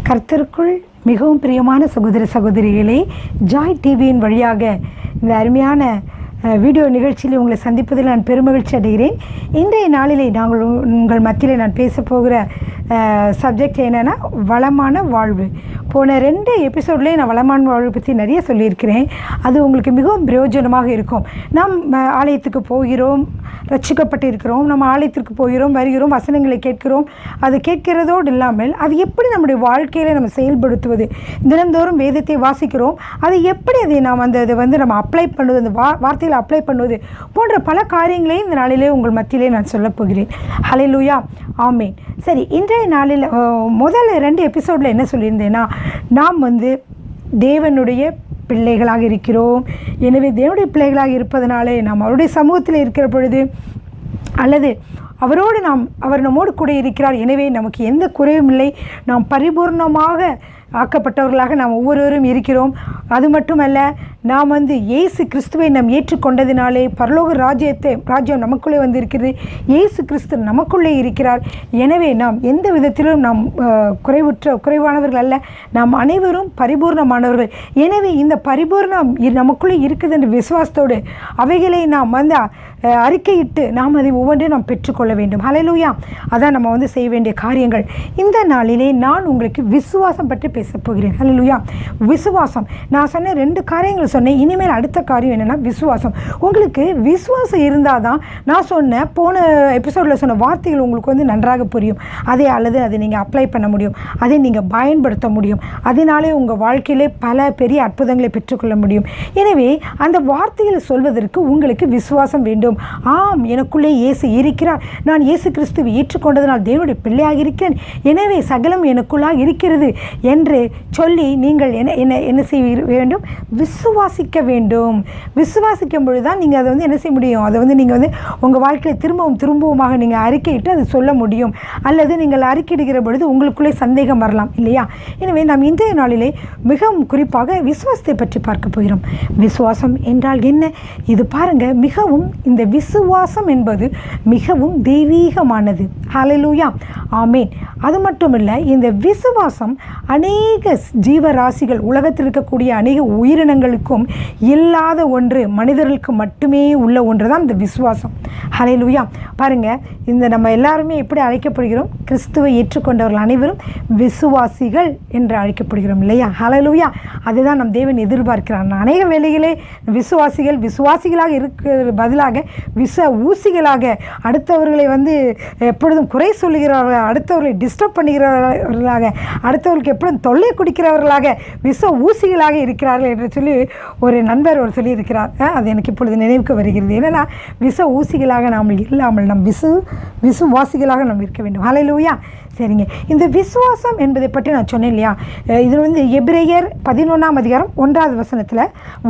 கர்த்தருக்குள் மிகவும் பிரியமான சகோதர சகோதரிகளே, ஜாய் டிவியின் வழியாக இந்த அருமையான வீடியோ நிகழ்ச்சியில் உங்களை சந்திப்பதில் நான் பெருமகிழ்ச்சி அடைகிறேன். இன்றைய நாளிலே நாங்கள் உங்கள் மத்தியில் நான் பேச போகிற சப்ஜெக்ட் என்னென்னா வளமான வாழ்வு. போன 2 எபிசோட்லேயே நான் வளமான வாழ்வு பற்றி நிறைய சொல்லியிருக்கிறேன். அது உங்களுக்கு மிகவும் பிரயோஜனமாக இருக்கும். நாம் ஆலயத்துக்கு போகிறோம், ரட்சிக்கப்பட்டு இருக்கிறோம், நம்ம ஆலயத்திற்கு போகிறோம், வருகிறோம், வசனங்களை கேட்கிறோம். அது கேட்கிறதோடு இல்லாமல் அது எப்படி நம்முடைய வாழ்க்கையில் நம்ம செயல்படுத்துவது, தினந்தோறும் வேதத்தை வாசிக்கிறோம், அதை எப்படி அதை நாம் அதை நம்ம அப்ளை பண்ணுவது, அந்த வார்த்தையில் அப்ளை பண்ணுவது போன்ற பல காரியங்களையும் இந்த நாளிலே உங்கள் மத்தியிலே நான் சொல்லப் போகிறேன். ஹல்லேலூயா, ஆமேன். சரி, இன்றைய நாளில் முதல் 2 எபிசோடில் என்ன சொல்லியிருந்தேன்னா, நாம் தேவனுடைய பிள்ளைகளாக இருக்கிறோம். எனவே தேவனுடைய பிள்ளைகளாக இருப்பதனாலே நாம் அவருடைய சமூகத்தில் இருக்கிற பொழுது, அல்லது அவர் நம்மோடு கூட இருக்கிறார், எனவே நமக்கு எந்த குறைவும் இல்லை. நாம் பரிபூர்ணமாக ஆக்கப்பட்டவர்களாக நாம் ஒவ்வொருவரும் இருக்கிறோம். அது மட்டுமல்ல, நாம் இயேசு கிறிஸ்துவை நாம் ஏற்றுக்கொண்டதினாலே பரலோக ராஜ்யம் நமக்குள்ளே இருக்கிறது. இயேசு கிறிஸ்து நமக்குள்ளே இருக்கிறார். எனவே நாம் எந்த விதத்திலும் நாம் குறைவானவர்கள் அல்ல, நாம் அனைவரும் பரிபூர்ணமானவர்கள். எனவே இந்த பரிபூர்ணம் நமக்குள்ளே இருக்குது என்ற விசுவாசத்தோடு அவைகளை நாம் அறிக்கையிட்டு நாம் அதை ஒவ்வொன்றையும் நாம் பெற்றுக்கொள்ள வேண்டும். ஹல்லேலூயா, அதான் நம்ம செய்ய வேண்டிய காரியங்கள். இந்த நாளிலே நான் உங்களுக்கு விசுவாசம் பற்றி பேச போகிறேன். ஹல்லேலூயா, விசுவாசம். நான் சொன்ன 2 காரியங்கள் சொன்னேன். இனிமேல் அடுத்த காரியம் என்னென்னா விசுவாசம். உங்களுக்கு விசுவாசம் இருந்தால் தான் நான் போன எபிசோடில் சொன்ன வார்த்தைகள் உங்களுக்கு நன்றாக புரியும். அதை நீங்கள் அப்ளை பண்ண முடியும், அதை நீங்கள் பயன்படுத்த முடியும். அதனாலே உங்கள் வாழ்க்கையிலே பல பெரிய அற்புதங்களை பெற்றுக்கொள்ள முடியும். எனவே அந்த வார்த்தைகளை சொல்வதற்கு உங்களுக்கு விசுவாசம் வேண்டும். ஆம், எனக்குள்ளே இயேசு இருக்கிறார், நான் இயேசு கிறிஸ்துவை ஏற்றுக்கொண்டதனால் தேவனுடைய பிள்ளையாக இருக்கிறேன், எனவே சகலம் எனக்குள்ளாக இருக்கிறது என்று சொல்லி நீங்கள் என்ன செய்ய வேண்டும்? விசுவாசிக்க வேண்டும். விசுவாசிக்கும் பொழுது தான் நீங்கள் அதை என்ன செய்ய முடியும்? அதை நீங்கள் உங்கள் வாழ்க்கையில் திரும்பவுமாக நீங்கள் அறிக்கையிட்டு அதை சொல்ல முடியும். அல்லது நீங்கள் அறிக்கையிடுகிற பொழுது உங்களுக்குள்ளே சந்தேகம் வரலாம் இல்லையா? எனவே நாம் இன்றைய நாளிலே மிகவும் குறிப்பாக விசுவாசத்தை பற்றி பார்க்க போகிறோம். விசுவாசம் என்றால் என்ன? இது பாருங்கள், மிகவும் இந்த விசுவாசம் என்பது மிகவும் தெய்வீகமானது. ஹல்லேலூயா, ஆமேன். அது மட்டும் இல்லை, இந்த விசுவாசம் அநேக ஜீவராசிகள், உலகத்தில் இருக்கக்கூடிய அநேக உயிரினங்களுக்கும் இல்லாத ஒன்று, மனிதர்களுக்கு மட்டுமே உள்ள ஒன்று தான் இந்த விசுவாசம். ஹல்லேலூயா, பாருங்கள், நம்ம எல்லாருமே எப்படி அழைக்கப்படுகிறோம்? கிறிஸ்துவை ஏற்றுக்கொண்டவர்கள் அனைவரும் விசுவாசிகள் என்று அழைக்கப்படுகிறோம் இல்லையா? ஹல்லேலூயா, அதுதான் நம் தேவன் எதிர்பார்க்கிறார். அநேக வேளைகளே விசுவாசிகளாக இருக்கிற பதிலாக ஊசிகளாக, அடுத்தவர்களை எப்பொழுதும் குறை சொல்லுகிறவர்கள், அடுத்தவர்களை டிஸ்டர்ப் பண்ணுகிறவர்களாக, அடுத்தவர்களுக்கு எப்பொழுதும் தொல்லை குடிக்கிறவர்களாக ஊசிகளாக இருக்கிறார்கள் என்று சொல்லி ஒரு நண்பர் சொல்லியிருக்கிறார். அது எனக்கு இப்பொழுது நினைவுக்கு வருகிறது. என்னென்னா, ஊசிகளாக நாம் இல்லாமல் நம் விசுவாசிகளாக நாம் இருக்க வேண்டும். ஹல்லேலூயா, சரிங்க. இந்த விசுவாசம் என்பதை பற்றி நான் சொன்னேன் இல்லையா? இது எபிரேயர் 11ஆம் அதிகாரம் 1வது வசனத்தில்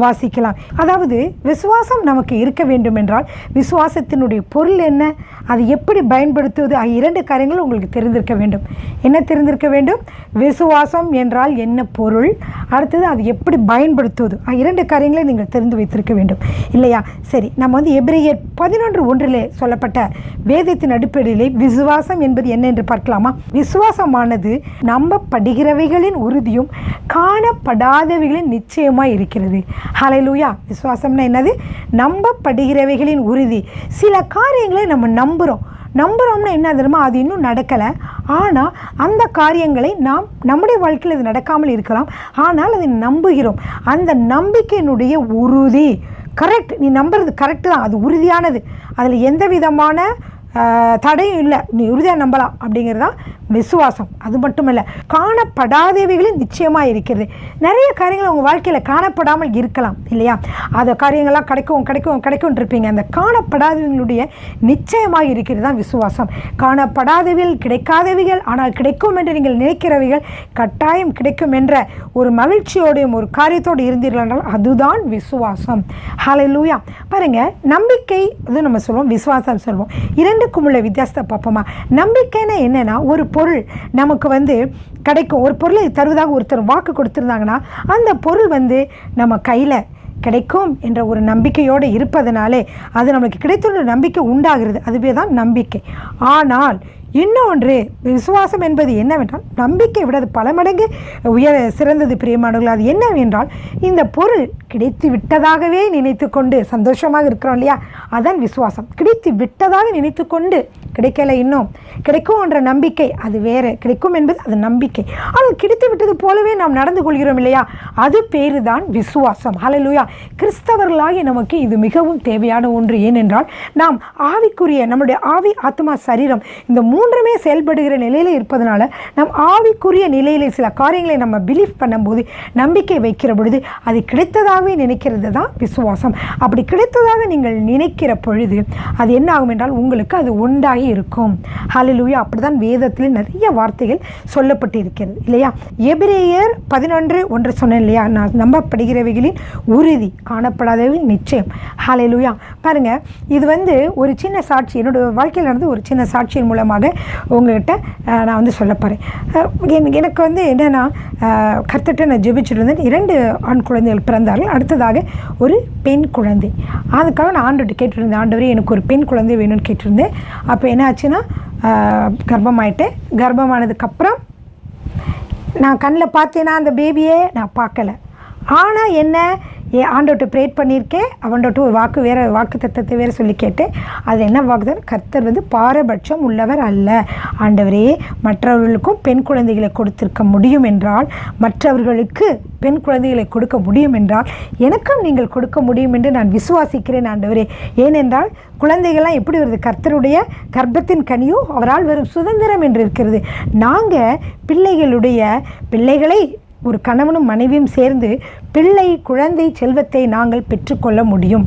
வாசிக்கலாம். அதாவது விசுவாசம் நமக்கு இருக்க வேண்டும் என்றால் விசுவாசத்தினுடைய பொருள் என்ன, அது எப்படி பயன்படுத்துவது, 2 காரியங்கள் உங்களுக்கு தெரிந்திருக்க வேண்டும். என்ன தெரிந்திருக்க வேண்டும்? விசுவாசம் என்றால் என்ன பொருள், அடுத்தது அது எப்படி பயன்படுத்துவது, 2 காரியங்களை நீங்கள் தெரிந்து வைத்திருக்க வேண்டும் இல்லையா? சரி, நம்ம எபிரேயர் 11:1 சொல்லப்பட்ட வேதத்தின் அடிப்படையிலே விசுவாசம் என்பது என்ன என்று பார்க்கலாமா? விசுவாசமானது நம்பப்படுகிறவைகளின் உறுதியும் காணப்படாதவைகளின் நிச்சயமாய் இருக்கிறது. ஹல்லேலூயா, விசுவாசம்னா என்னது? நம்பப்படுகிறவைகளின் உறுதி. சில காரியங்களை நம்ம நம்புகிறோம்னா என்ன தெரியுமா? அது இன்னும் நடக்கலை, ஆனால் அந்த காரியங்களை நம்முடைய வாழ்க்கையில் அது நடக்காமல் இருக்கலாம், ஆனால் அதை நம்புகிறோம். அந்த நம்பிக்கையினுடைய உறுதி கரெக்ட். நீ நம்புறது கரெக்டு தான், அது உறுதியானது, அதில் எந்த விதமான தடையும் இல்லை, நீ உறுதியாக நம்பலாம் அப்படிங்கிறது தான் விசுவாசம். அது மட்டும் இல்லை, காணப்படாதவைகளும் நிச்சயமாக இருக்கிறது. நிறைய காரியங்கள் உங்கள் வாழ்க்கையில் காணப்படாமல் இருக்கலாம் இல்லையா? அந்த காரியங்கள்லாம் கிடைக்கும் இருப்பீங்க. அந்த காணப்படாதவைகளுடைய நிச்சயமாக இருக்கிறது தான் விசுவாசம். காணப்படாதவைகள், கிடைக்காதவைகள், ஆனால் கிடைக்கும் என்று நீங்கள் நினைக்கிறவைகள் கட்டாயம் கிடைக்கும் என்ற ஒரு மகிழ்ச்சியோடையும் ஒரு காரியத்தோடு இருந்தீர்கள் என்றால் அதுதான் விசுவாசம். ஹல்லேலூயா, பாருங்கள், நம்பிக்கை அது நம்ம சொல்லுவோம், விசுவாசம் சொல்லுவோம். 2க்கும் உள்ள வித்தியாசத்தை பார்ப்போமா? நம்பிக்கைன்னா என்னென்னா, ஒரு பொருள் நமக்கு கிடைக்கும். ஒரு பொருளை தருவதாக ஒருத்தர் வாக்கு கொடுத்துருந்தாங்கன்னா அந்த பொருள் நம்ம கையில் கிடைக்கும் என்ற ஒரு நம்பிக்கையோடு இருப்பதனாலே அது நமக்கு கிடைத்துள்ள நம்பிக்கை உண்டாகிறது. அதுவே தான் நம்பிக்கை. ஆனால் இன்னொன்று விசுவாசம் என்பது என்னவென்றால் நம்பிக்கை விட அது பல மடங்கு சிறந்தது பிரியமானவர்கள். அது என்னவென்றால் இந்த பொருள் கிடைத்து விட்டதாகவே நினைத்து கொண்டு சந்தோஷமாக இருக்கிறோம் இல்லையா, அதான் விசுவாசம். கிடைத்து விட்டதாக நினைத்து கொண்டு கிடைக்கல இன்னும் கிடைக்கும் என்ற நம்பிக்கை அது வேறு, கிடைக்கும் என்பது அது நம்பிக்கை. ஆனால் கிடைத்து விட்டது போலவே நாம் நடந்து கொள்கிறோம் இல்லையா, அது பேரு தான் விசுவாசம். ஹல்லேலூயா. கிறிஸ்தவர்களாகி நமக்கு இது மிகவும் தேவையான ஒன்று. ஏனென்றால் நாம் ஆவிக்குரிய நம்முடைய ஆவி ஆத்மா சரீரம் இந்த மூன்றுமே செயல்படுகிற நிலையில் இருப்பதனால நம் ஆவிக்குரிய நிலையில் சில காரியங்களை நம்ம பிலீவ் பண்ணும்போது நம்பிக்கை வைக்கிற பொழுது அது கிடைத்ததாகவே நினைக்கிறது தான் விசுவாசம். அப்படி கிடைத்ததாக நீங்கள் நினைக்கிற பொழுது அது என்ன ஆகும் என்றால் உங்களுக்கு அது உண்டாகி இருக்கும். ஹல்லேலூயா. அப்படிதான் வேதத்தில் நிறைய வார்த்தைகள் சொல்லப்பட்டு இருக்கிறது இல்லையா. எபிரேயர் 11:1 சொன்னேன் இல்லையா, நான் நம்பப்படுகிறவைகளின் உறுதி காணப்படாதவை நிச்சயம். ஹல்லேலூயா. பாருங்க, இது ஒரு சின்ன சாட்சி, என்னோட வாழ்க்கையில் நடந்து ஒரு சின்ன சாட்சியின் மூலமாக உங்கள்கிட்ட நான் சொல்ல போகிறேன். எனக்கு என்னென்னா கர்த்தர்கிட்ட நான் ஜெபிச்சுட்டு இருந்தேன். 2 ஆண் குழந்தைகள் பிறந்தார்கள், அடுத்ததாக ஒரு பெண் குழந்தை. அதுக்காக நான் ஆண்டவர்கிட்ட கேட்டிருந்தேன், ஆண்டவரே எனக்கு ஒரு பெண் குழந்தை வேணும்னு கேட்டிருந்தேன். அப்போ என்ன ஆச்சுன்னா கர்ப்பமாயிட்டேன். கர்ப்பமானதுக்கப்புறம் நான் கண்ணில் பார்த்தேன்னா அந்த பேபியே நான் பார்க்கல. ஆனால் என்ன ஆண்டவர்கிட்ட ப்ரேட் பண்ணியிருக்கேன், அவன்கிட்ட ஒரு வாக்கு தத்தத்தை வேறு சொல்லி கேட்டேன். அது என்ன வாக்குதான், கர்த்தர் பாரபட்சம் உள்ளவர் அல்ல. ஆண்டவரே மற்றவர்களுக்கும் பெண் குழந்தைகளை கொடுத்திருக்க முடியும் என்றால், மற்றவர்களுக்கு பெண் குழந்தைகளை கொடுக்க முடியும் என்றால் எனக்கும் நீங்கள் கொடுக்க முடியும் என்று நான் விசுவாசிக்கிறேன் ஆண்டவரே. ஏனென்றால் குழந்தைகள்லாம் எப்படி வருது, கர்த்தருடைய கர்ப்பத்தின் கனியோ அவரால் வரும் சுதந்திரம் என்று இருக்கிறது. நாங்கள் பிள்ளைகளை ஒரு கணவனும் மனைவியும் சேர்ந்து குழந்தை செல்வத்தை நாங்கள் பெற்றுக்கொள்ள முடியும்.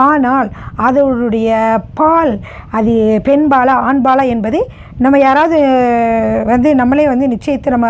ஆனால் அதனுடைய பால் அது பெண்பாலா ஆண்பாலா என்பதை நம்ம யாராவது நம்மளே நிச்சயத்தை நம்ம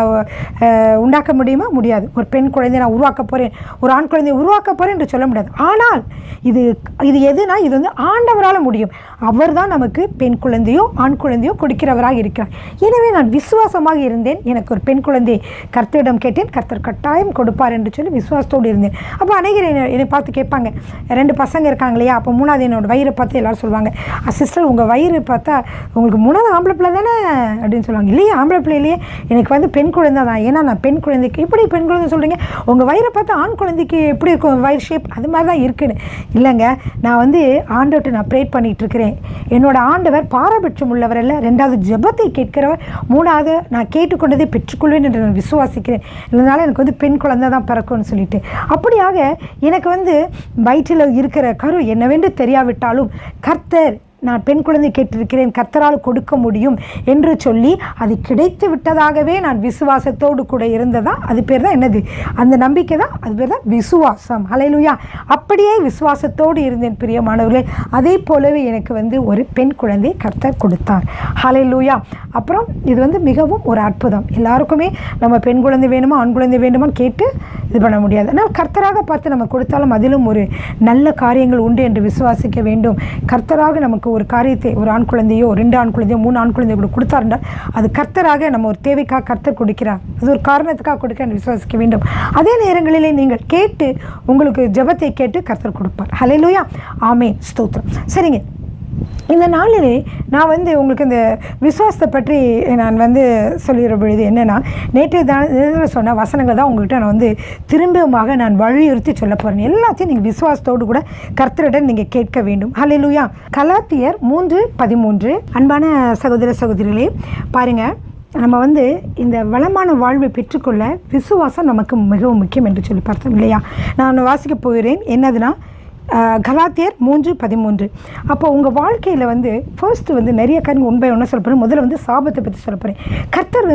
உண்டாக்க முடியுமா? முடியாது. ஒரு பெண் குழந்தை நான் உருவாக்க போகிறேன், ஒரு ஆண் குழந்தையை உருவாக்க போகிறேன் என்று சொல்ல முடியாது. ஆனால் இது எதுனா இது ஆண்டவரால் முடியும். அவர் தான் நமக்கு பெண் குழந்தையோ ஆண் குழந்தையோ கொடுக்கிறவராக இருக்கிறார். எனவே நான் விசுவாசமாக இருந்தேன். எனக்கு ஒரு பெண் குழந்தை கர்த்தரிடம் கேட்டேன், கர்த்தர் கட்டாயம் கொடுப்பார் என்று சொல்லி விசுவாசத்தோடு இருந்தேன். அப்போ அநேகர் என்னை பார்த்து கேட்பாங்க, 2 பசங்க இருக்காங்க இல்லையா, அப்போ 3வது என்னோட வயிறை பார்த்து எல்லோரும் சொல்லுவாங்க, சிஸ்டர் உங்கள் வயிறு பார்த்தா உங்களுக்கு 3வது ஆம்பளை பிள்ளை தானே அப்படின்னு சொல்லுவாங்க. இல்லையே, ஆம்பளை பிள்ளை இல்லையே, எனக்கு பெண் குழந்தை தான். ஏன்னா நான் பெண் குழந்தைக்கு இப்படி பெண் குழந்தை சொல்கிறீங்க, உங்கள் வயிறை பார்த்தா ஆண் குழந்தைக்கு எப்படி இருக்கும் வயிறு ஷேப், அது மாதிரி தான் இருக்குன்னு. இல்லைங்க, நான் ஆண்டவர்கிட்ட நான் ப்ரேட் பண்ணிகிட்டு இருக்கிறேன். என்னோட ஆண்டவர் பாரபட்சம் உள்ளவர் அல்ல. 2வது ஜெபத்தை கேட்கிறவர், 3வது நான் கேட்டுக்கொண்டதை பெற்றுக்கொள்வேன் என்று நான் விசுவாசிக்கிறேன். இதனால் எனக்கு பெண் குழந்தை தான் பிறக்கும்னு சொல்லிட்டு, அப்படியாக எனக்கு வயிற்றில் இருக்கிற கரு என்னவென்று தெரியாவிட்டாலும் கர்த்தர் நான் பெண் குழந்தை கேட்டிருக்கிறேன், கர்த்தரால் கொடுக்க முடியும் என்று சொல்லி அது கிடைத்து விட்டதாகவே நான் விசுவாசத்தோடு கூட இருந்ததா, அது பேர் தான் என்னது, அந்த நம்பிக்கை தான், அது பேர் தான் விசுவாசம். ஹல்லேலூயா. அப்படியே விசுவாசத்தோடு இருந்தேன் பிரியமானவர்களே. அதே போலவே எனக்கு ஒரு பெண் குழந்தை கர்த்தர் கொடுத்தார். ஹல்லேலூயா. அப்புறம் இது மிகவும் ஒரு அற்புதம். எல்லாருக்குமே நம்ம பெண் குழந்தை வேணுமா ஆண் குழந்தை வேணுமான்னு கேட்டு இது பண்ண முடியாது. ஆனால் கர்த்தராக பார்த்து நம்ம கொடுத்தாலும் அதிலும் ஒரு நல்ல காரியங்கள் உண்டு என்று விசுவாசிக்க வேண்டும். கர்த்தராக நமக்கு ஒரு காரியத்தை, ஒரு ஆண் குழந்தையோ 2 ஆண் குழந்தையோ 3 ஆண் குழந்தையோ கொடுத்தாருந்தால் அது கர்த்தராக நம்ம ஒரு தேவைக்காக கர்த்தர் கொடுக்கிறார், அது ஒரு காரணத்துக்காக கொடுக்க விசுவாசிக்க வேண்டும். அதே நேரங்களிலே நீங்கள் கேட்டு உங்களுக்கு ஜெபத்தை கேட்டு கர்த்தர் கொடுப்பார். ஹல்லேலூயா. ஆமென். ஸ்தோத்திரம். சரிங்க, இந்த நாளிலே நான் உங்களுக்கு இந்த விசுவாசத்தை பற்றி நான் சொல்லிடுற பொழுது என்னென்னா, நேற்று சொன்ன வசனங்கள் தான் உங்கள்கிட்ட நான் திரும்பமாக நான் வலியுறுத்தி சொல்ல போகிறேன். எல்லாத்தையும் நீங்கள் விசுவாசத்தோடு கூட கர்த்தரிடம் நீங்கள் கேட்க வேண்டும். ஹல்லேலூயா. கலாத்தியர் 3:13. அன்பான சகோதர சகோதரிகளே, பாருங்கள், நம்ம இந்த வளமான வாழ்வை பெற்றுக்கொள்ள விசுவாசம் நமக்கு மிகவும் முக்கியம் என்று சொல்லி பார்த்தோம் இல்லையா. நான் வாசிக்க போகிறேன். என்னதுன்னா கலாத்தியர் 3:13. அப்போ உங்கள் வாழ்க்கையில் ஃபர்ஸ்ட்டு நிறைய காரியங்கள் உண்மை ஒன்று சொல்ல போகிறேன். முதல்ல சாபத்தை பற்றி சொல்ல போகிறேன். கர்த்தர்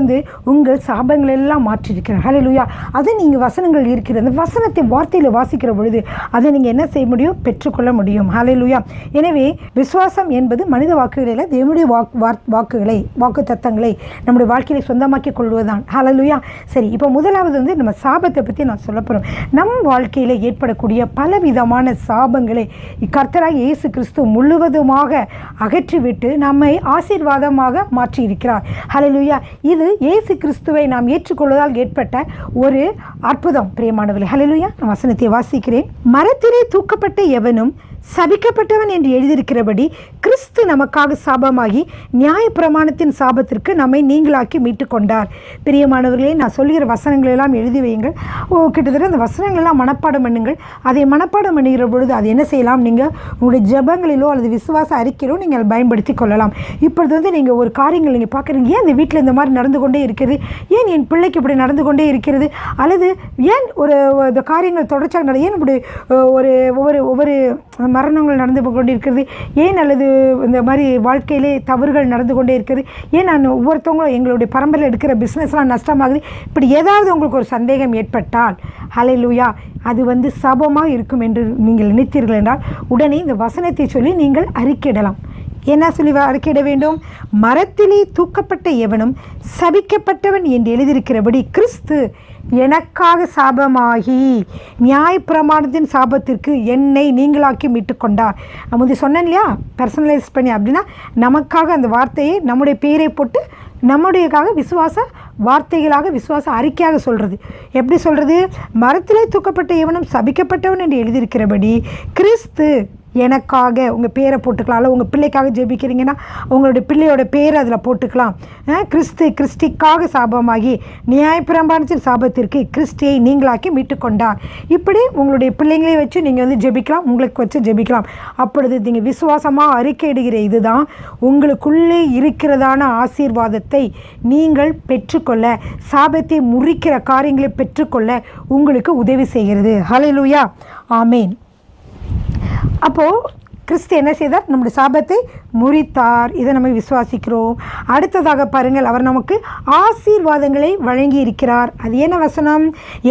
உங்கள் சாபங்கள் எல்லாம் மாற்றிருக்கிறார். ஹல்லேலூயா. அதை நீங்கள் வசனங்கள் இருக்கிற அந்த வசனத்தை வார்த்தையில் வாசிக்கிற பொழுது அதை நீங்கள் என்ன செய்ய முடியும், பெற்றுக்கொள்ள முடியும். ஹல்லேலூயா. எனவே விசுவாசம் என்பது மனித வாக்குகளில் தேவனுடைய வாக்குகளை வாக்கு தத்தங்களை நம்முடைய வாழ்க்கையில் சொந்தமாக்கி கொள்வதுதான். ஹல்லேலூயா. சரி, இப்போ முதலாவது நம்ம சாபத்தை பற்றி நான் சொல்ல போகிறோம். நம் வாழ்க்கையில் ஏற்படக்கூடிய பலவிதமான சாபங்களை கர்த்தராகிய இயேசு கிறிஸ்து முழுவதுமாக அகற்றிவிட்டு நம்மை ஆசீர்வாதமாக மாற்றியிருக்கிறார். ஹல்லேலூயா. இது இயேசு கிறிஸ்துவை நாம் ஏற்றுக்கொள்வதால் ஏற்பட்ட ஒரு அற்புதம் பிரியமானவர்களே. ஹல்லேலூயா. நான் வசனத்தை வாசிக்கிறேன். மரத்திலே தூக்கப்பட்ட எவனும் சபிக்கப்பட்டவன் என்று எழுதியிருக்கிறபடி கிறிஸ்து நமக்காக சாபமாகி நியாயப்பிரமாணத்தின் சாபத்திற்கு நம்மை நீங்களாக்கி மீட்டு கொண்டார். பிரியமானவர்களே, நான் சொல்கிற வசனங்களெல்லாம் எழுதி வையுங்கள். கிட்டத்தட்ட அந்த வசனங்களெல்லாம் மனப்பாடம் பண்ணுங்கள். அதை மனப்பாடம் பண்ணுகிற பொழுது அது என்ன செய்யலாம், நீங்கள் உங்களுடைய ஜெபங்களிலோ அல்லது விசுவாச அறிக்கையிலோ நீங்கள் பயன்படுத்தி கொள்ளலாம். இப்பொழுது நீங்கள் ஒரு காரியங்கள் நீங்கள் பார்க்குறீங்க, ஏன் இந்த வீட்டில் இந்த மாதிரி நடந்து கொண்டே இருக்கிறது, ஏன் என் பிள்ளைக்கு இப்படி நடந்து கொண்டே இருக்கிறது, அல்லது ஏன் இந்த காரியங்கள் தொடர்ச்சியாக ஏன் இப்படி ஒவ்வொரு மரணங்கள் நடந்து கொண்டிருக்கிறது, ஏன் அல்லது இந்த மாதிரி வாழ்க்கையிலே தவறுகள் நடந்து கொண்டே இருக்கிறது, ஏன் நான் ஒவ்வொருத்தவங்களும் எங்களுடைய பரம்பரையில் எடுக்கிற பிஸ்னஸ்லாம் நஷ்டமாகுது, இப்படி ஏதாவது உங்களுக்கு ஒரு சந்தேகம் ஏற்பட்டால் ஹல்லேலூயா, அது சாபமாக இருக்கும் என்று நீங்கள் நினைத்தீர்கள் என்றால் உடனே இந்த வசனத்தை சொல்லி நீங்கள் அறிக்கையிடலாம். என்ன சொல்லி அறிக்கையிட வேண்டும்? மரத்திலே தூக்கப்பட்ட எவனும் சபிக்கப்பட்டவன் என்று எழுதியிருக்கிறபடி கிறிஸ்து எனக்காக சாபமாகி நியாயப்பிரமாணத்தின் சாபத்திற்கு என்னை நீங்களாக்கி மீட்டு கொண்டார். நான் சொன்னேன் இல்லையா, பர்சனலைஸ் பண்ணி அப்படின்னா நமக்காக அந்த வார்த்தையை நம்முடைய பேரை போட்டு நம்முடையக்காக விசுவாச வார்த்தைகளாக விசுவாச அறிக்கையாக சொல்கிறது. எப்படி சொல்கிறது? மரத்திலே தூக்கப்பட்ட எவனும் சபிக்கப்பட்டவன் என்று எழுதியிருக்கிறபடி கிறிஸ்து எனக்காக, உங்கள் பேரை போட்டுக்கலாம், இல்லை உங்கள் பிள்ளைக்காக ஜெபிக்கிறீங்கன்னா உங்களுடைய பிள்ளையோட பேரை அதில் போட்டுக்கலாம். கிறிஸ்டிக்காக சாபமாகி நியாயப்பிரமாணத்தின் சாபத்திற்கு கிறிஸ்டியை நீங்களாக்கி மீட்டு கொண்டார். இப்படி உங்களுடைய பிள்ளைங்களே வச்சு நீங்கள் ஜெபிக்கலாம், உங்களுக்கு வச்சு ஜெபிக்கலாம். அப்பொழுது நீங்கள் விசுவாசமாக அறிக்கையிடுகிற இதுதான் உங்களுக்குள்ளே இருக்கிறதான ஆசீர்வாதத்தை நீங்கள் பெற்றுக்கொள்ள, சாபத்தை முறிக்கிற காரியங்களை பெற்றுக்கொள்ள உங்களுக்கு உதவி செய்கிறது. ஹல்லேலூயா, ஆமேன். அப்போது கிறிஸ்து என்ன செய்தார்? நம்முடைய சாபத்தை முறித்தார். இதை நம்ம விசுவாசிக்கிறோம். அடுத்ததாக பாருங்கள், அவர் நமக்கு ஆசீர்வாதங்களை வழங்கி இருக்கிறார். அது என்ன வசனம்?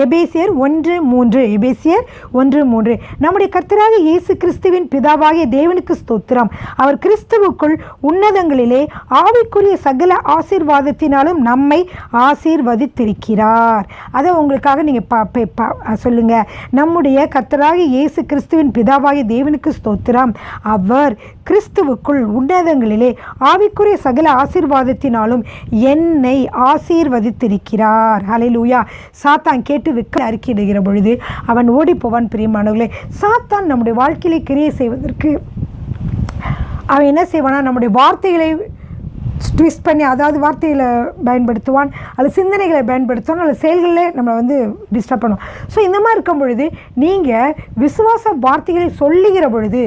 எபேசியர் 1:3. எபேசியர் 1:3. நம்முடைய கர்த்தராக இயேசு கிறிஸ்துவின் பிதாவாகிய தேவனுக்கு ஸ்தோத்திரம். அவர் கிறிஸ்துவுக்குள் உன்னதங்களிலே ஆவிக்குரிய சகல ஆசீர்வாதத்தினாலும் நம்மை ஆசீர்வதித்திருக்கிறார். அதை உங்களுக்காக நீங்கள் சொல்லுங்கள். நம்முடைய கர்த்தராக இயேசு கிறிஸ்துவின் பிதாவாகிய தேவனுக்கு ஸ்தோத்திரம். அவர் கிறிஸ்துவுக்குள் உன்னதங்களிலே ஆவிக்குரிய சகல ஆசீர்வாதத்தினாலும் என்னை ஆசீர்வதித்திருக்கிறார். ஹல்லேலூயா. சாத்தான் கேட்டு விக்க அறிக்கையிடுகிற பொழுது அவன் ஓடி போவான். பிரியமானவர்களே, சாத்தான் நம்முடைய வாழ்க்கையிலே கிரியை செய்வதற்கு அவன் என்ன செய்வானா, நம்முடைய வார்த்தைகளை ட்விஸ்ட் பண்ணி, அதாவது வார்த்தைகளை பயன்படுத்துவான், அது சிந்தனைகளை பயன்படுத்துவான், அல்லது செயல்களில் நம்மளை டிஸ்டர்ப் பண்ணுவான். ஸோ இந்த மாதிரி இருக்கும் பொழுது நீங்கள் விசுவாச வார்த்தைகளை சொல்லுகிற பொழுது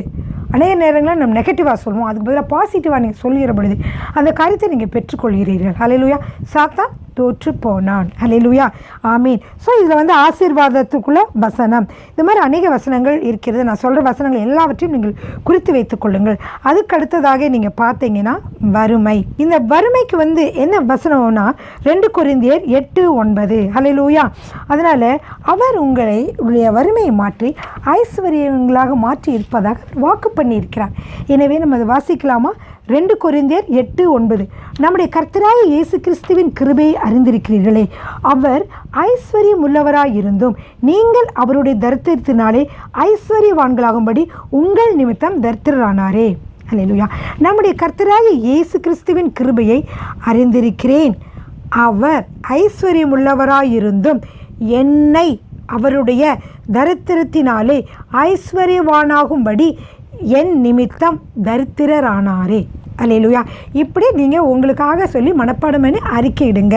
அநேக நேரங்களில் நம்ம நெகட்டிவாக சொல்லுவோம், அதுக்கு பதிலாக பாசிட்டிவாக நீங்கள் சொல்லுகிற பொழுது அந்த காரியத்தை நீங்கள் பெற்றுக்கொள்கிறீர்கள். ஹல்லேலூயா. சாத்தான் தோற்று போனான். ஹல்லேலூயா, ஆமீன். ஸோ இதில் ஆசீர்வாதத்துக்குள்ள வசனம், இந்த மாதிரி அநேக வசனங்கள் இருக்கிறது. நான் சொல்கிற வசனங்கள் எல்லாவற்றையும் நீங்கள் குறித்து வைத்துக் கொள்ளுங்கள். அதுக்கு அடுத்ததாக நீங்கள் பார்த்தீங்கன்னா வறுமை. இந்த வறுமைக்கு என்ன வசனம்னா 2 கொரிந்தியர் 8:9. ஹல்லேலூயா. அதனால் அவர் உங்களுடைய வறுமையை மாற்றி ஐஸ்வர்யங்களாக மாற்றி இருப்பதாக வாக்கு பண்ணியிருக்கிறார். எனவே நம்ம அதை வாசிக்கலாமா? 2 கொரிந்தியர் 8:9. நம்முடைய கர்த்தராகிய இயேசு கிறிஸ்துவின் கிருபையை அறிந்திருக்கிறீர்களே, அவர் ஐஸ்வர்யம் உள்ளவராயிருந்தும் நீங்கள் அவருடைய தரித்திரத்தினாலே ஐஸ்வர்யவான்களாகும்படி உங்கள் நிமித்தம் தரித்திரரானாரே. ஹல்லேலூயா. நம்முடைய கர்த்தராகிய இயேசு கிறிஸ்துவின் கிருபையை அறிந்திருக்கிறேன், அவர் ஐஸ்வர்யம் உள்ளவராயிருந்தும் என்னை அவருடைய தரித்திரத்தினாலே ஐஸ்வர்யவானாகும்படி என் நிமித்தம் தரித்திரரானாரே. ஹல்லேலூயா. இப்படி நீங்கள் உங்களுக்காக சொல்லி மனப்பாடம் பண்ணி அறிக்கையிடுங்க.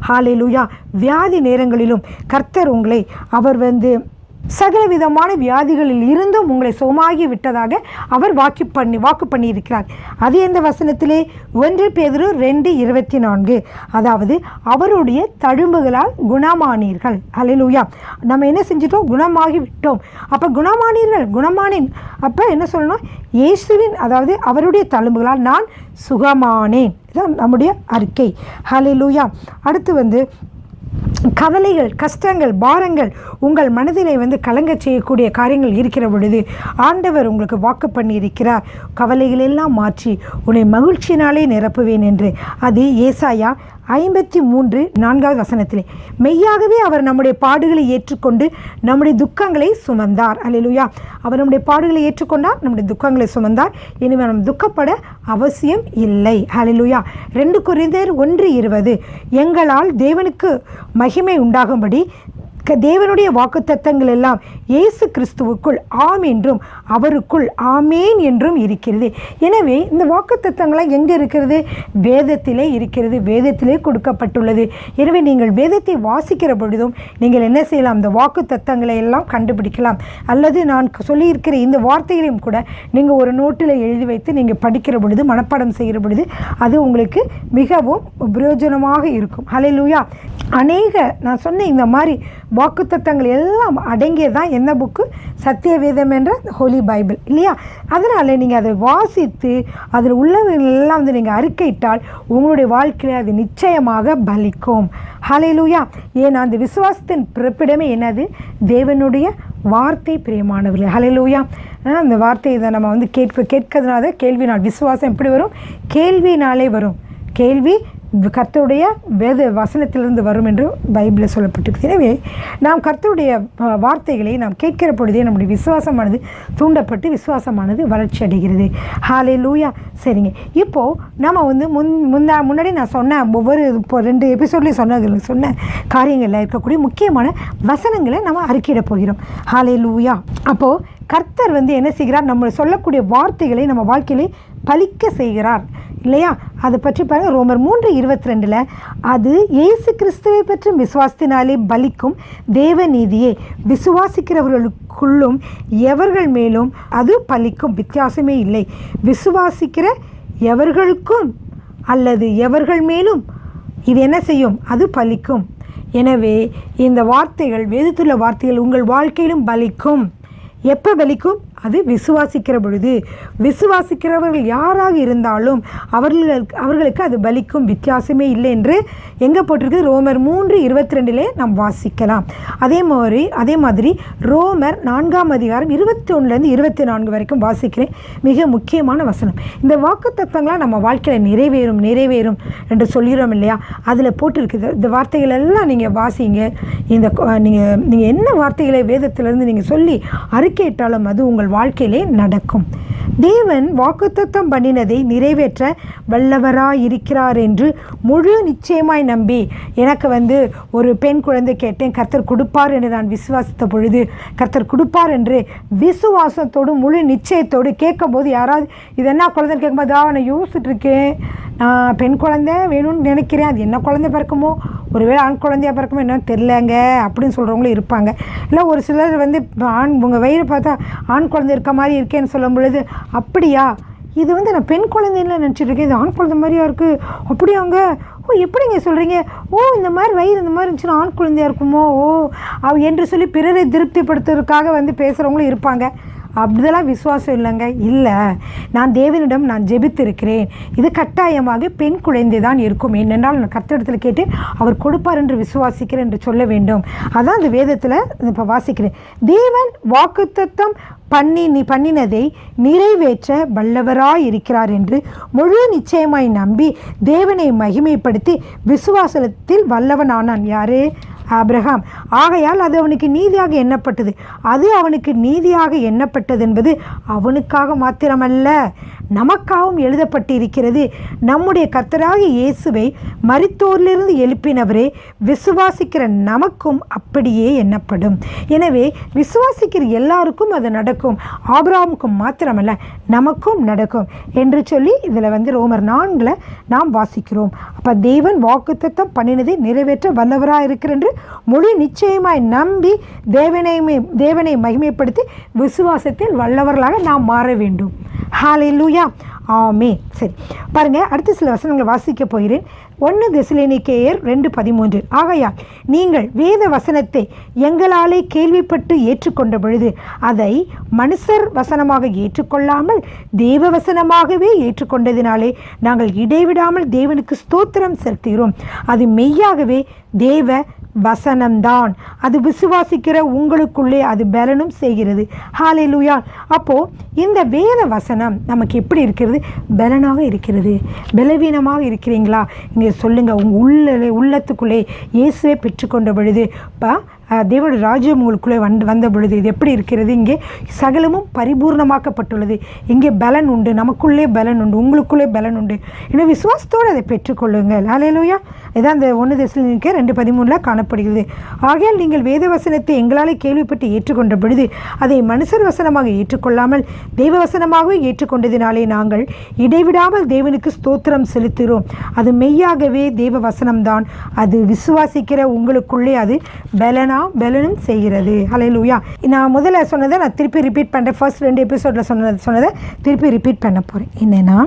ஹல்லேலூயா. வியாதி நேரங்களிலும் கர்த்தர் உங்களை அவர் சகல விதமான வியாதிகளில் இருந்தும் உங்களை சுகமாகி விட்டதாக அவர் வாக்கு பண்ணியிருக்கிறார். அது எந்த வசனத்திலே? 1 பேதுரு 2:24. அதாவது அவருடைய தழும்புகளால் குணமானீர்கள். ஹல்லேலூயா. நம்ம என்ன செஞ்சிட்டோம்? குணமாகி விட்டோம். அப்போ குணமானேன். அப்போ என்ன சொல்லணும்? இயேசுவின், அதாவது அவருடைய தழும்புகளால் நான் சுகமானேன். இதுதான் நம்முடைய அறிக்கை. ஹல்லேலூயா. அடுத்து கவலைகள், கஷ்டங்கள், பாரங்கள் உங்கள் மனதிலே கலங்க செய்யக்கூடிய காரியங்கள் இருக்கிற பொழுது ஆண்டவர் உங்களுக்கு வாக்கு பண்ணியிருக்கிறார். கவலைகள் எல்லாம் மாற்றி உன்னை மகிழ்ச்சியினாலே நிரப்புவேன் என்று. அது ஏசாயா 53:4 வசனத்திலே. மெய்யாகவே அவர் நம்முடைய பாடுகளை ஏற்றுக்கொண்டு நம்முடைய துக்கங்களை சுமந்தார். அல்லேலூயா. அவர் நம்முடைய பாடுகளை ஏற்றுக்கொண்டார், நம்முடைய துக்கங்களை சுமந்தார். இனிமே நம்ம துக்கப்பட அவசியம் இல்லை. அல்லேலூயா. 2 கொரிந்தியர் 1:20. எங்களால் தேவனுக்கு மகிமை உண்டாகும்படி தேவனுடைய வாக்குத்தத்தங்கள் எல்லாம் இயேசு கிறிஸ்துவுக்குள் ஆம் என்றும் அவருக்குள் ஆமேன் என்றும் இருக்கிறது. எனவே இந்த வாக்குத்தத்தங்களாம் எங்கே இருக்கிறது? வேதத்திலே இருக்கிறது, வேதத்திலே கொடுக்கப்பட்டுள்ளது. எனவே நீங்கள் வேதத்தை வாசிக்கிற பொழுதும் நீங்கள் என்ன செய்யலாம்? இந்த வாக்குத்தத்தங்களை எல்லாம் கண்டுபிடிக்கலாம். அல்லது நான் சொல்லியிருக்கிற இந்த வார்த்தைகளையும் கூட நீங்கள் ஒரு நோட்டில் எழுதி வைத்து நீங்கள் படிக்கிற பொழுது, மனப்பாடம் செய்கிற பொழுது அது உங்களுக்கு மிகவும் பிரயோஜனமாக இருக்கும். ஹல்லேலூயா. நான் சொன்ன இந்த மாதிரி வாக்குத்தத்தங்கள் எல்லாம் அடங்கியதான் என்ன புக்கு? சத்திய வேதம் என்ற ஹோலி பைபிள் இல்லையா? அதனால் நீங்கள் அதை வாசித்து அதில் உள்ளவர்களெல்லாம் நீங்கள் அறிக்கையிட்டால் உங்களுடைய வாழ்க்கையில் அது நிச்சயமாக பலிக்கும். ஹல்லேலூயா. ஏன்னா அந்த விசுவாசத்தின் பிறப்பிடமே என்னது? தேவனுடைய வார்த்தை. பிரியமானவர்களே, ஹல்லேலூயா. அந்த வார்த்தை இதை நம்ம கேட்கறதுனால கேள்வினால் விசுவாசம் எப்படி வரும்? கேள்வினாலே வரும். கேள்வி கர்த்தருடைய வேத வசனத்திலிருந்து வரும் என்று பைபிளில் சொல்லப்பட்டிருக்கு. எனவே நாம் கர்த்தருடைய வார்த்தைகளை நாம் கேட்கிற பொழுதே நம்முடைய விசுவாசமானது தூண்டப்பட்டு விசுவாசமானது வளர்ச்சி அடைகிறது. ஹல்லேலூயா. சரிங்க, இப்போது நம்ம முன்னாடி நான் சொன்ன ஒவ்வொரு 2 எபிசோட்லேயும் சொன்ன காரியங்களில் இருக்கக்கூடிய முக்கியமான வசனங்களை நம்ம அறிக்கையிட போகிறோம். ஹல்லேலூயா. அப்போது கர்த்தர் என்ன செய்கிறார்? நம்ம சொல்லக்கூடிய வார்த்தைகளை நம்ம வாழ்க்கையிலே பலிக்க செய்கிறார் இல்லையா? அதை பற்றி பாருங்கள். ரோமர் 3:22 அது இயேசு கிறிஸ்துவை பற்றி விசுவாசத்தினாலே பலிக்கும் தேவ நீதியே விசுவாசிக்கிறவர்களுக்குள்ளும் எவர்கள் மேலும் அது பலிக்கும், வித்தியாசமே இல்லை. விசுவாசிக்கிற எவர்களுக்கும் அல்லது எவர்கள் மேலும் இது என்ன செய்யும்? அது பலிக்கும். எனவே இந்த வார்த்தைகள், வேதத்துள்ள வார்த்தைகள் உங்கள் வாழ்க்கையிலும் பலிக்கும். எப்போ பலிக்கும்? அது விசுவாசிக்கிற பொழுது. விசுவாசிக்கிறவர்கள் யாராக இருந்தாலும் அவர்களுக்கு அது பலிக்கும், வித்தியாசமே இல்லை என்று எங்கே போட்டிருக்கு? ரோமர் 3:22 நாம் வாசிக்கலாம். அதே மாதிரி ரோமர் 4:21-24 வரைக்கும் வாசிக்கிறேன். மிக முக்கியமான வசனம். இந்த வாக்குத்தத்தங்களாம் நம்ம வாழ்க்கையில் நிறைவேறும் என்று சொல்கிறோம் இல்லையா? அதில் போட்டிருக்குது. இந்த வார்த்தைகள் எல்லாம் நீங்கள் வாசிங்க. நீங்கள் என்ன வார்த்தைகளை வேதத்திலிருந்து நீங்கள் சொல்லி அறிக்கையிட்டாலும் அது உங்கள் வாழ்க்கையிலே நடக்கும். தேவன் வாக்குத்தத்தம் பண்ணினதை நிறைவேற்ற வல்லவராயிருக்கிறார் என்று முழு நிச்சயமாய் நம்பி, எனக்கு ஒரு பெண் குழந்தை கேட்டேன், கர்த்தர் கொடுப்பார் என்று நான் விசுவாசித்த பொழுது கர்த்தர் கொடுப்பார் என்று விசுவாசத்தோடு முழு நிச்சயத்தோடு கேட்கும்போது, யாராவது இது என்ன குழந்தைன்னு கேட்கும்போது, நான் யோசிச்சுட்டு இருக்கேன், நான் பெண் குழந்தை வேணும்னு நினைக்கிறேன், அது என்ன குழந்தை பிறக்குமோ, ஒருவேளை ஆண் குழந்தையாக பிறக்குமோ என்னன்னு தெரிலங்க அப்படின்னு சொல்கிறவங்களும் இருப்பாங்க. இல்லை ஒரு சிலர் உங்கள் வயிறு பார்த்தா ஆண் குழந்தை இருக்க மாதிரி இருக்கேன்னு சொல்லும் பொழுது, அப்படியா, இது நான் பெண் குழந்தைன்னு நினச்சிட்டு இருக்கேன், இது ஆண் குழந்தை மாதிரியா இருக்குது, அப்படியாங்க, எப்படிங்க சொல்கிறீங்க, இந்த மாதிரி வயிறு இந்த மாதிரி இருந்துச்சுன்னா ஆண் குழந்தையாக இருக்குமோ என்று சொல்லி பிறரை திருப்திப்படுத்துறதுக்காக பேசுகிறவங்களும் இருப்பாங்க. அப்படிதெல்லாம் விசுவாசம் இல்லைங்க. இல்லை, நான் தேவனிடம் நான் ஜெபித்திருக்கிறேன், இது கட்டாயமாக பெண் குழந்தை தான் இருக்கும், ஏனென்றால் நான் கர்த்தரிடத்தில் கேட்டு அவர் கொடுப்பார் என்று விசுவாசிக்கிறேன் என்று சொல்ல வேண்டும். அதான் அந்த வேதத்தில் இப்போ வாசிக்கிறேன். தேவன் வாக்குத்தத்தம் பண்ணினதை நிறைவேற்ற வல்லவராய் இருக்கிறார் என்று முழு நிச்சயமாய் நம்பி தேவனை மகிமைப்படுத்தி விசுவாசத்தில் வல்லவனானான். யாரு? ஆபிரகாம். ஆகையால் அது அவனுக்கு நீதியாக எண்ணப்பட்டது. அது அவனுக்கு நீதியாக எண்ணப்பட்டது என்பது அவனுக்காக மாத்திரமல்ல, நமக்காகவும் எழுதப்பட்டிருக்கிறது. நம்முடைய கர்த்தராகிய இயேசுவை மரித்தோரிலிருந்து எழுப்பினவரே விசுவாசிக்கிற நமக்கும் அப்படியே எண்ணப்படும். எனவே விசுவாசிக்கிற எல்லாருக்கும் அது நடக்கும், ஆபிரகாமுக்கும் மாத்திரமல்ல நமக்கும் நடக்கும் என்று சொல்லி இதில் ரோமர் 4 நாம் வாசிக்கிறோம். அப்போ தேவன் வாக்குத்தத்தம் பண்ணினதை நிறைவேற்ற வல்லவராக இருக்கிற என்று முழு நிச்சயமாய் நம்பி தேவனை மகிமைப்படுத்தி விசுவாசத்தில் வல்லவர்களாக நாம் மாற வேண்டும். ஹல்லேலூயா. ஆமென். சரி பாருங்க, அடுத்த சில வசனங்களை வாசிக்க போகிறேன். 1 தெசலோனிக்கேயர் 2:13 ஆகையால் நீங்கள் வேத வசனத்தை எங்களாலே கேள்விப்பட்டு ஏற்றுக்கொண்ட பொழுது அதை மனுஷர் வசனமாக ஏற்றுக்கொள்ளாமல் தேவ வசனமாகவே ஏற்றுக்கொண்டதினாலே நாங்கள் இடைவிடாமல் தேவனுக்கு ஸ்தோத்திரம் செலுத்துகிறோம். அது மெய்யாகவே தேவ வசனம்தான், அது விசுவாசிக்கிற உங்களுக்குள்ளே அது பலனும் செய்கிறது. ஹல்லேலூயா. அப்போது இந்த வேத வசனம் நமக்கு எப்படி இருக்கிறது? பலனாக இருக்கிறது. பலவீனமாக இருக்கிறீங்களா? இங்கே சொல்லுங்கள். உங்கள் உள்ளத்துக்குள்ளே இயேசுவை பெற்றுக்கொண்ட பொழுது தேவனுடைய ராஜ்யம் உங்களுக்குள்ளே வந்த பொழுது இது எப்படி இருக்கிறது? இங்கே சகலமும் பரிபூர்ணமாக்கப்பட்டுள்ளது. இங்கே பலன் உண்டு, நமக்குள்ளே பலன் உண்டு, உங்களுக்குள்ளே பலன் உண்டு. இன்னும் விசுவாசத்தோடு அதை பெற்றுக்கொள்ளுங்கள். ஹல்லேலூயா. இதான் அந்த 1 தெசலோனிக்கேயர் 2:13 காணப்படுகிறது. ஆகையால் நீங்கள் வேத வசனத்தை எங்களால் கேள்விப்பட்டு ஏற்றுக்கொண்ட பொழுது அதை மனுஷர் வசனமாக ஏற்றுக்கொள்ளாமல் தெய்வ வசனமாகவே ஏற்றுக்கொண்டதினாலே நாங்கள் இடைவிடாமல் தேவனுக்கு ஸ்தோத்திரம் செலுத்துகிறோம். அது மெய்யாகவே தேவ வசனம்தான். அது விசுவாசிக்கிற உங்களுக்குள்ளே அது பலனும் செய்கிறது. ஹல்லேலூயா. நான் முதல்ல சொன்னதை நான் திருப்பி ரிப்பீட் பண்ணுறேன். ஃபர்ஸ்ட் 2 எபிசோடில் சொன்னதை திருப்பி ரிப்பீட் பண்ண போகிறேன். என்னென்னா,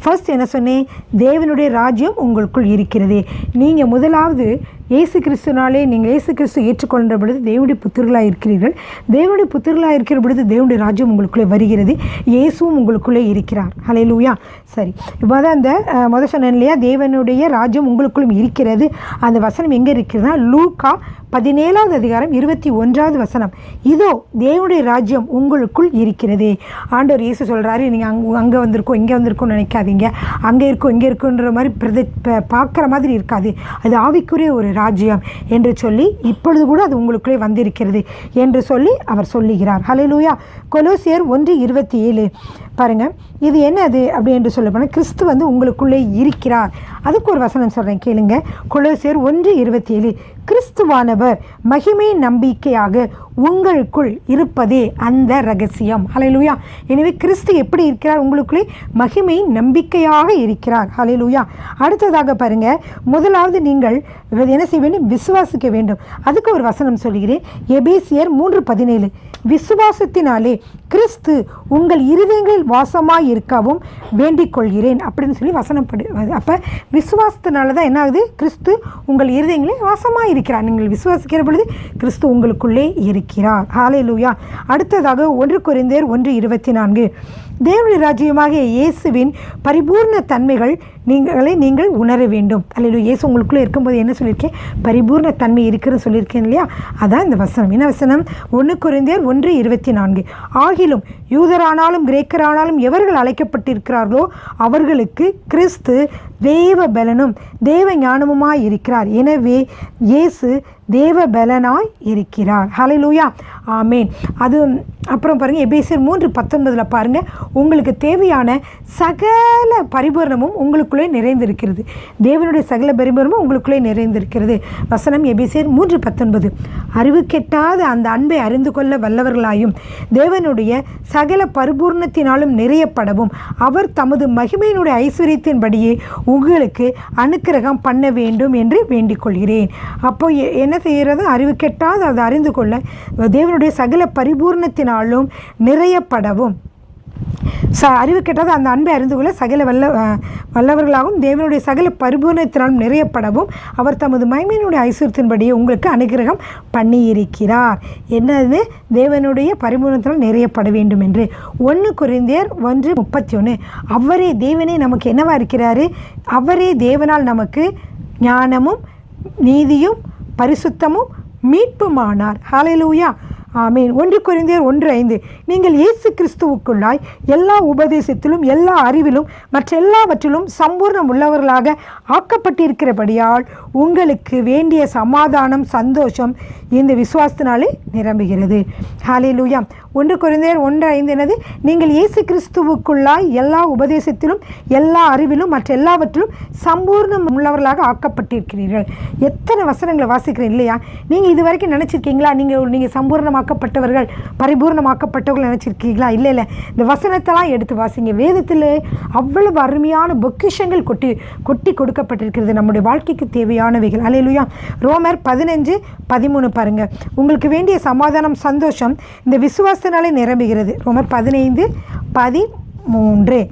ஃபர்ஸ்ட் என்ன சொன்னேன்? தேவனுடைய ராஜ்யம் உங்களுக்குள் இருக்கிறது. நீங்கள் முதலாவது இயேசு கிறிஸ்துனாலே நீங்கள் இயேசு கிறிஸ்து ஏற்றுக்கொண்ட பொழுது தேவனுடைய புத்திரர்களாக இருக்கிறீர்கள். தேவனுடைய புத்திரர்களாக இருக்கிற பொழுது தேவனுடைய ராஜ்யம் உங்களுக்குள்ளே வருகிறது. இயேசுவும் உங்களுக்குள்ளே இருக்கிறார். ஹல்லேலூயா. சரி, இப்போ தான் அந்த முதல் சொன்னேன் இல்லையா, தேவனுடைய ராஜ்யம் உங்களுக்குள்ளும் இருக்கிறது. அந்த வசனம் எங்கே இருக்கிறதுனா லூக்கா 17வது அதிகாரம் 21வது வசனம். இதோ தேவனுடைய ராஜ்யம் உங்களுக்குள் இருக்கிறது. ஆண்டவர் இயேசு சொல்கிறாரு, நீங்கள் அங்கே வந்திருக்கோம் இங்கே வந்திருக்கோம்னு நினைக்காதீங்க. அங்கே இருக்கும் இங்கே இருக்குன்ற மாதிரி பார்க்குற மாதிரி இருக்காது. அது ஆவிக்குரிய ஒரு ராஜ்யம் என்று சொல்லி இப்பொழுது கூட அது உங்களுக்குள்ளே வந்திருக்கிறது என்று சொல்லி அவர் சொல்லுகிறார். ஹல்லேலூயா. கொலோசியர் 1:27 பாருங்கள். இது என்னது அப்படி என்று சொல்ல போனால் கிறிஸ்து வந்து உங்களுக்குள்ளே இருக்கிறார். அதுக்கு ஒரு வசனம் சொல்கிறேன் கேளுங்க. கொலோசியர் 1:27 கிறிஸ்துவானவர் மகிமை நம்பிக்கையாக உங்களுக்குள் இருப்பதே அந்த ரகசியம். ஹல்லேலூயா. எனவே கிறிஸ்து எப்படி இருக்கிறார்? உங்களுக்குள்ளே மகிமை நம்பிக்கையாக இருக்கிறார். ஹல்லேலூயா. அடுத்ததாக பாருங்க, முதலாவது நீங்கள் என்ன செய்ய வேண்டும்? விசுவாசிக்க வேண்டும். அதுக்கு ஒரு வசனம் சொல்கிறேன். எபேசியர் 3:17 விசுவாசத்தினாலே கிறிஸ்து உங்கள் இருதயங்களில் வாசமாய் இருக்கவும் வேண்டிக் கொள்கிறேன் அப்படின்னு சொல்லி வசனப்படு. அப்போ விசுவாசத்தினால தான் என்ன ஆகுது? கிறிஸ்து உங்கள் இருதயங்களில் வாசமாய் இருக்கிறார். நீங்கள் விசுவாசிக்கிற பொழுது கிறிஸ்து உங்களுக்குள்ளே இருக்கிறார். ஹல்லேலூயா. அடுத்ததாக 1 கொரிந்தியர் 1:24 தேவனுடைய ராஜ்யமாகிய இயேசுவின் பரிபூர்ண தன்மைகள் நீங்கள் உணர வேண்டும். அல்லேலூயா. இயேசு உங்களுக்குள்ளே இருக்கும்போது என்ன சொல்லியிருக்கேன்? பரிபூர்ண தன்மை இருக்குன்னு சொல்லியிருக்கேன் இல்லையா? அதான் இந்த வசனம். என்ன வசனம்? 1 கொரிந்தியர் 1:24 ஆகிலும் யூதரானாலும் கிரேக்கரானாலும் எவர்கள் அழைக்கப்பட்டிருக்கிறார்களோ அவர்களுக்கு கிறிஸ்து தேவ பலனும் தேவ ஞானமுமாய் இருக்கிறார். எனவே இயேசு தேவ பலனாய் இருக்கிறார். ஹல்லேலூயா. ஆமேன். அது அப்புறம் பாருங்கள், எபேசியர் 3:19 பாருங்கள், உங்களுக்கு தேவையான சகல பரிபூரணமும் உங்களுக்குள்ளே நிறைந்திருக்கிறது. தேவனுடைய சகல பரிபூரணமும் உங்களுக்குள்ளே நிறைந்திருக்கிறது. வசனம் எபேசியர் 3:19 அறிவு கெட்டாத அந்த அன்பை அறிந்து கொள்ள வல்லவர்களாயும் தேவனுடைய சகல பரிபூர்ணத்தினாலும் நிறையப்படவும் அவர் தமது மகிமையினுடைய ஐஸ்வர்யத்தின்படியே உங்களுக்கு அனுக்கிரகம் பண்ண வேண்டும் என்று வேண்டிக் கொள்கிறேன். அப்போ என்ன செய்கிறது? அறிவு கெட்டாத அதை அறிந்து கொள்ள தேவனுடைய சகல பரிபூர்ணத்தினாலும் நிறையப்படவும் அறிவு கெட்டாத அந்த அன்பை அறிந்து கொள்ள சகல வல்லவர்களாகவும் தேவனுடைய சகல பரிபூர்ணத்தினாலும் நிறையப்படவும் அவர் தமது மகிமையினுடைய ஐஸ்வர்யத்தின்படியே உங்களுக்கு அனுக்கிரகம் பண்ணியிருக்கிறார். என்னது? தேவனுடைய பரிபூர்ணத்தினால் நிறையப்பட வேண்டும் என்று. 1 கொரிந்தியர் 1:31 அவரே தேவனே நமக்கு என்னவா இருக்கிறாரு? அவரே தேவனால் நமக்கு ஞானமும் நீதியும் பரிசுத்தமும் மீட்புமானார். ஹல்லேலூயா. ஆமீன். 1 கொரிந்தியர் 1:5 நீங்கள் இயேசு கிறிஸ்துவுக்குள்ளாய் எல்லா உபதேசத்திலும் எல்லா அறிவிலும் மற்ற எல்லாவற்றிலும் சம்பூர்ணம் உள்ளவர்களாக ஆக்கப்பட்டிருக்கிறபடியால் உங்களுக்கு வேண்டிய சமாதானம் சந்தோஷம் இந்த விசுவாசத்தினாலே நிரம்புகிறது. ஹல்லேலூயா. 1 கொரிந்தியர் 1:5 என்னது? நீங்கள் இயேசு கிறிஸ்துவுக்குள்ளாய் எல்லா உபதேசத்திலும் எல்லா அறிவிலும் மற்ற எல்லாவற்றிலும் சம்பூர்ணம் உள்ளவர்களாக ஆக்கப்பட்டிருக்கிறீர்கள். எத்தனை வசனங்களை வாசிக்கிறேன் இல்லையா? நீங்கள் இது வரைக்கும் நினச்சிருக்கீங்களா நீங்கள் சம்பூர்ணமாக்கப்பட்டவர்கள் பரிபூர்ணமாக்கப்பட்டவர்கள் நினச்சிருக்கீங்களா? இல்லை. இந்த வசனத்தெல்லாம் எடுத்து வாசிங்க. வேதத்தில் அவ்வளவு அருமையான பொக்கிஷங்கள் கொட்டி கொடுக்கப்பட்டிருக்கிறது நம்முடைய வாழ்க்கைக்கு தேவையானவைகள். ஹல்லேலூயா. ரோமர் 15:13 பாருங்க. உங்களுக்கு வேண்டிய சமாதானம் சந்தோஷம் இந்த விசுவாசத்தினாலே நிரம்புகிறது. ரோமர் 15:13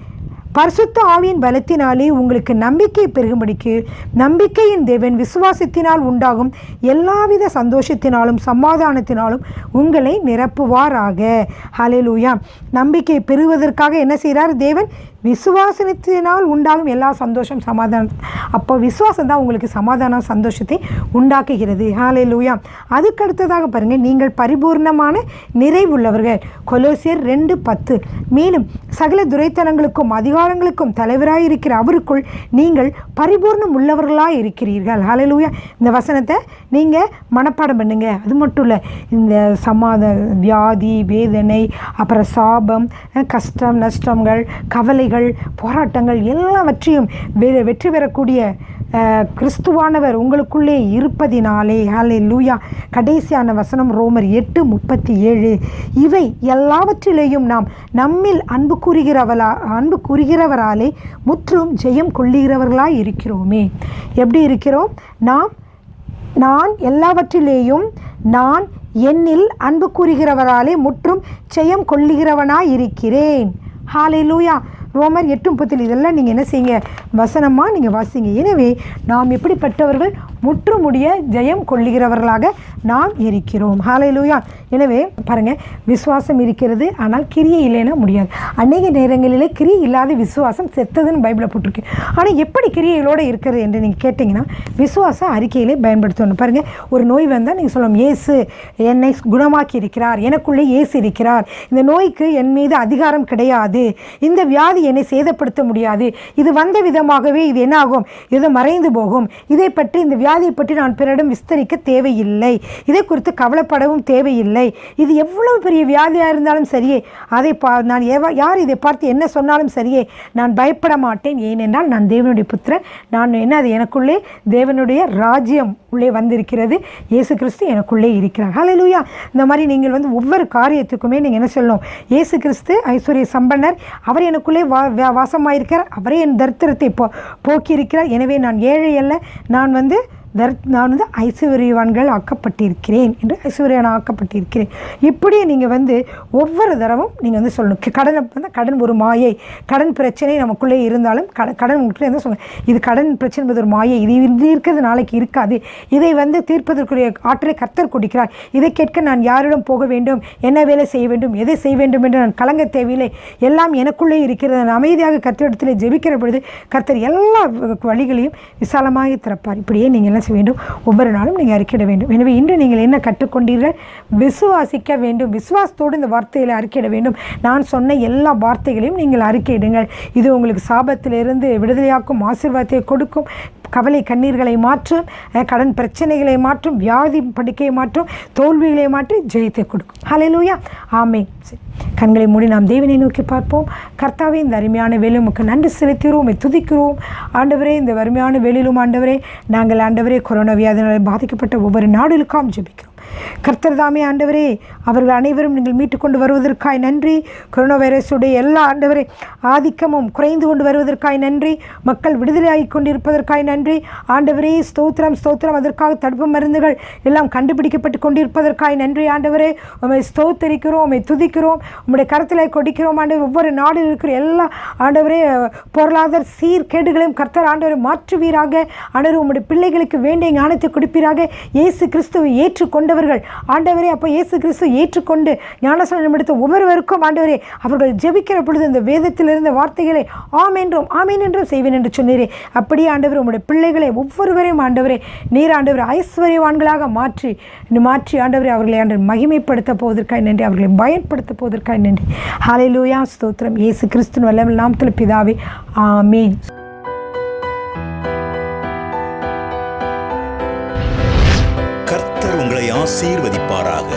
பரிசுத்த ஆவியின் பலத்தினாலே உங்களுக்கு நம்பிக்கை பெருகும்படிக்கு நம்பிக்கையின் தேவன் விசுவாசத்தினால் உண்டாகும் எல்லாவித சந்தோஷத்தினாலும் சமாதானத்தினாலும் உங்களை நிரப்புவாராக. ஹல்லேலூயா. நம்பிக்கை பெறுவதற்காக என்ன செய்கிறார் தேவன்? விசுவாசத்தினால் உண்டாகும் எல்லா சந்தோஷம் சமாதானம். அப்போ விசுவாசம் தான் உங்களுக்கு சமாதானம் சந்தோஷத்தை உண்டாக்குகிறது. ஹல்லேலூயா. அதுக்கடுத்ததாக பாருங்கள், நீங்கள் பரிபூர்ணமான நிறைவுள்ளவர்கள். கொலோசியர் 2:10. மேலும் சகல துரைத்தனங்களுக்கும் அதிகாரங்களுக்கும் தலைவராக இருக்கிற அவருக்குள் நீங்கள் பரிபூர்ணம் உள்ளவர்களாக இருக்கிறீர்கள். ஹல்லேலூயா. இந்த வசனத்தை நீங்கள் மனப்பாடம் பண்ணுங்க. அது மட்டும் இல்லை, இந்த வியாதி, வேதனை, அப்புறம் சாபம், கஷ்டம், நஷ்டங்கள், கவலைகள், போராட்டங்கள் எல்லாவற்றையும் வெற்றி பெறக்கூடிய கிறிஸ்துவானவர் உங்களுக்குள்ளே இருப்பதினாலே. ஹல்லேலூயா. கடைசியான வசனம் ரோமர் 8:37. இவை எல்லாவற்றிலேயும் நாம் நம்மில் அன்பு கூறுகிறவராலே முற்றும் ஜெயம் கொள்ளுகிறவர்களாய் இருக்கிறோமே. எப்படி இருக்கிறோம்? நான் எல்லாவற்றிலேயும் நான் என்னில் அன்பு கூறுகிறவராலே முற்றும் ஜெயம் கொள்ளுகிறவனாய் இருக்கிறேன். ஹல்லேலூயா. ரோமர் 8:30. இதெல்லாம் நீங்கள் என்ன செய்யுங்க? வசனமாக நீங்கள் வாசிங்க. எனவே நாம் எப்படிப்பட்டவர்கள்? முற்றுமுடிய ஜெயம் கொள்ளுகிறவர்களாக நாம் இருக்கிறோம். ஹல்லேலூயா. எனவே பாருங்கள், விசுவாசம் இருக்கிறது, ஆனால் கிரியை இல்லைன்னா முடியாது. அநேக நேரங்களிலே கிரியை இல்லாத விசுவாசம் செத்ததுன்னு பைபிளில் போட்டிருக்கு. ஆனால் எப்படி கிரியைகளோடு இருக்கிறது என்று நீங்கள் கேட்டிங்கன்னா, விசுவாசம் அறிக்கையிலே பயன்படுத்தணும். பாருங்கள், ஒரு நோய் வந்தால் நீங்கள் சொல்லணும், இயேசு என்னை குணமாக்கி இருக்கிறார், எனக்குள்ளே இயேசு இருக்கிறார், இந்த நோய்க்கு என் மீது அதிகாரம் கிடையாது, இந்த வியாதி என்னை சேதப்படுத்த முடியாது, இது வந்த விதமாகவே இது என்ன ஆகும்? இது மறைந்து போகும், இதை பற்றி, இந்த வியாதியை பற்றி நான் பிறரிடம் விஸ்தரிக்க தேவையில்லை, இதை குறித்து கவலைப்படவும் தேவையில்லை. இது எவ்வளவு பெரிய வியாதியாக இருந்தாலும் சரியே, அதை நான் யார் இதை பார்த்து என்ன சொன்னாலும் சரியே, நான் பயப்பட மாட்டேன். ஏனென்றால் நான் தேவனுடைய புத்திரன். நான் என்ன, அது எனக்குள்ளே தேவனுடைய ராஜ்யம் உள்ளே வந்திருக்கிறது, இயேசு கிறிஸ்து எனக்குள்ளே இருக்கிறார். ஹல்லேலூயா. இந்த மாதிரி நீங்கள் ஒவ்வொரு காரியத்துக்குமே நீங்கள் என்ன சொல்லணும்? இயேசு கிறிஸ்து ஐஸ்வர்ய சம்பன்னர், அவர் எனக்குள்ளே வாசமாயிருக்கிறார், அவரே என் தரித்திரத்தை போக்கியிருக்கிறார். எனவே நான் ஏழை அல்ல, நான் ஐஸ்வர்யவான்கள் ஆக்கப்பட்டிருக்கிறேன் என்று ஐஸ்வர்யவான் ஆக்கப்பட்டிருக்கிறேன். இப்படி நீங்கள் ஒவ்வொரு தரவும் நீங்கள் சொல்லணும். கடன் ஒரு மாயை. கடன் பிரச்சனை நமக்குள்ளே இருந்தாலும் கடன் உங்களுக்கு சொல்லுங்கள், இது கடன் பிரச்சனை என்பது ஒரு மாயை, இது இருக்கிறது நாளைக்கு இருக்காது, இதை தீர்ப்பதற்குரிய ஆற்றலை கர்த்தர் கொடுக்கிறார், இதை கேட்க நான் யாரிடம் போக வேண்டும், என்ன வேலை செய்ய வேண்டும், எதை செய்ய வேண்டும் என்று நான் கலங்க தேவையில்லை, எல்லாம் எனக்குள்ளே இருக்கிறது. நான் அமைதியாக கர்த்தரிடத்தில் ஜெபிக்கிற பொழுது கர்த்தர் எல்லா வழிகளையும் விசாலமாக திறப்பார். இப்படியே நீங்கள் செய்ய வேண்டும். ஒவ்வொரு நாளும் நீங்கள் அறிக்கையிட வேண்டும். எனவே இன்று நீங்கள் என்ன கற்றுக்கொண்டீர்கள்? விசுவாசிக்க வேண்டும். விசுவாசத்தோடு இந்த வார்த்தைகளை அறிக்கையிட வேண்டும். நான் சொன்ன எல்லா வார்த்தைகளையும் நீங்கள் அறிக்கையிடுங்கள். இது உங்களுக்கு சாபத்திலிருந்து விடுதலையாக்கும், ஆசீர்வாதத்தை கொடுக்கும், கவலை கண்ணீர்களை மாற்றும், கடன் பிரச்சனைகளை மாற்றும், வியாதி படுக்கையை மாற்றும், தோல்விகளை மாற்றி ஜெயத்தை கொடுக்கும். ஹல்லேலூயா. ஆமென். கண்களை மூடி நாம் தேவனை நோக்கி பார்ப்போம். கர்த்தாவே, இந்த அருமையான வேலை உமக்கு நன்றி செலுத்துகிறோம், துதிக்கிறோம். ஆண்டவரே, இந்த அருமையான வேலையிலும் ஆண்டவரே, நாங்கள் ஆண்டவரே கொரோனா வியாதியால் பாதிக்கப்பட்ட ஒவ்வொரு நாடுகளுக்கும் ஜெபிக்கிறோம். கர்த்தர் தாமே ஆண்டவரே, அவர்கள் அனைவரும் நீங்கள் மீட்டுக்கொண்டு வருவதற்காய் நன்றி. கொரோனா வைரஸுடைய எல்லா ஆண்டவரே ஆதிக்கமும் குறைந்து கொண்டு வருவதற்காய் நன்றி. மக்கள் விடுதலையாகி கொண்டிருப்பதற்காய் நன்றி. ஆண்டவரே, ஸ்தோத்திரம் ஸ்தோத்திரம். அதற்காக தடுப்பு மருந்துகள் எல்லாம் கண்டுபிடிக்கப்பட்டு கொண்டிருப்பதற்காய் நன்றி. ஆண்டவரே, உம்மை ஸ்தோத்தரிக்கிறோம், உம்மை துதிக்கிறோம், உம்முடைய கருத்தில் கொடுக்கிறோம். ஆண்டவர், ஒவ்வொரு நாடில் இருக்கிற எல்லா ஆண்டவரே பொருளாதார சீர்கேடுகளையும் கர்த்தர் ஆண்டவரை மாற்றுவீராக. ஆண்டவர், உம்முடைய பிள்ளைகளுக்கு வேண்டிய ஞானத்தை கொடுப்பீராக. இயேசு கிறிஸ்துவை ஏற்றுக்கொண்டவர்கள் ஆண்டவரே, அப்போ இயேசு கிறிஸ்து ஏற்றுக்கொண்டு ஞானஸ்நானம் எடுத்த ஒவ்வொருவருக்கும் ஆண்டவரே, அவர்கள் ஜெபிக்கிற பொழுது இந்த வேதத்தில் இருந்த வார்த்தைகளை ஆமேன் என்றும் செய்வேன் என்று சொன்னீரே. அப்படியே ஆண்டவர், உம்முடைய பிள்ளைகளை ஒவ்வொருவரையும் ஆண்டவரே நீர் ஆண்டவர் ஐஸ்வர்யவான்களாக மாற்றி ஆண்டவரே அவர்களை ஆண்டவர் மகிமைப்படுத்த போவதற்காக நன்றி, அவர்களை பயன்படுத்த போவதற்காக நன்றி. ஹல்லேலூயா. ஸ்தோத்திரம். இயேசு கிறிஸ்துவின் வல்லமையுள்ள நாமத்தில் பிதாவே, ஆமென். கர்த்தர் உங்களை ஆசீர்வதிப்பாராக.